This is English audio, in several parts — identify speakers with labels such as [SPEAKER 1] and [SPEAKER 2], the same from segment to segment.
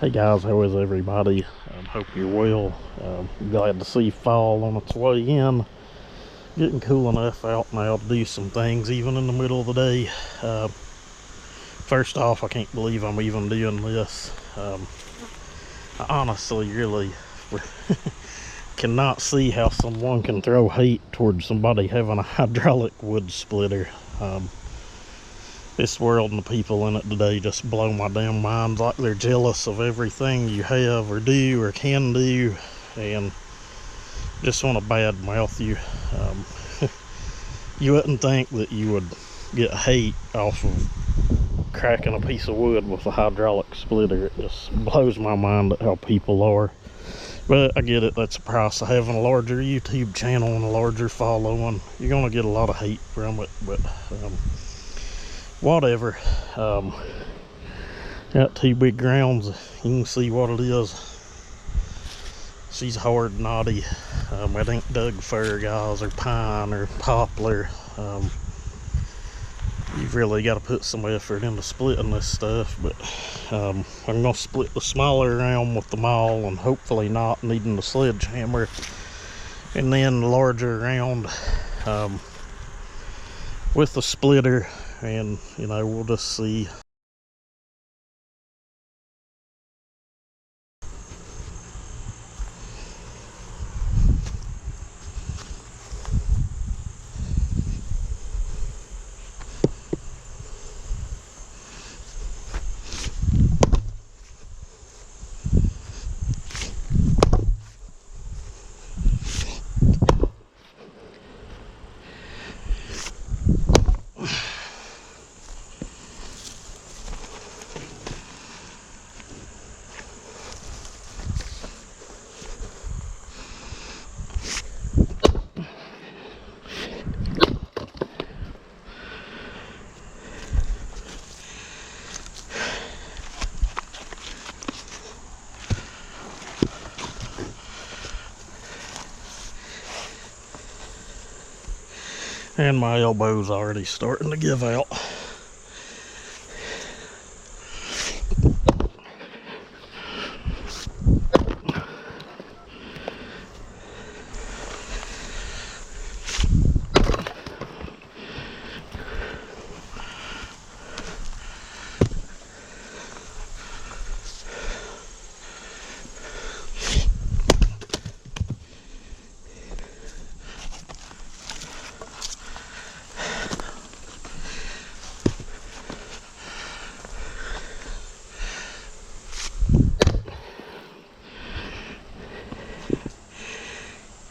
[SPEAKER 1] Hey guys, how is everybody? Hope you're well. Glad to see fall on its way in. Getting cool enough out now to do some things even in the middle of the day. First off, I can't believe I'm even doing this. I honestly really cannot see how someone can throw hate towards somebody having a hydraulic wood splitter. This world and the people in it today just blow my damn mind, like they're jealous of everything you have or do or can do, and just want to badmouth you. You wouldn't think that you would get hate off of cracking a piece of wood with a hydraulic splitter. It just blows my mind at how people are. But I get it, that's the price of having a larger YouTube channel and a larger following. You're gonna get a lot of hate from it, but whatever. Got two big grounds. You can see what it is. She's hard knotty. It ain't Doug fir, guys, or pine or poplar. You've really got to put some effort into splitting this stuff, but I'm gonna split the smaller round with the maul and hopefully not needing the sledgehammer, and then the larger round with the splitter. And we'll just see. And my elbow's already starting to give out.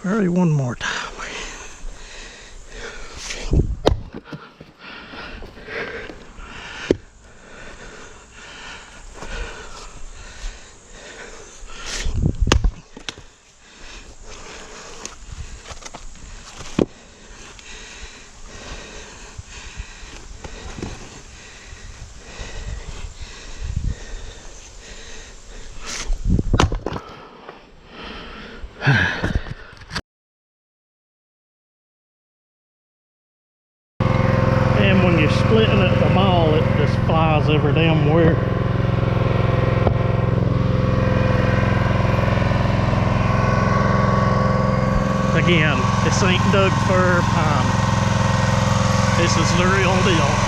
[SPEAKER 1] Hurry one more time. And when you're splitting it the maul, it just flies every damn where. Again, this ain't Doug fir pine. This is the real deal.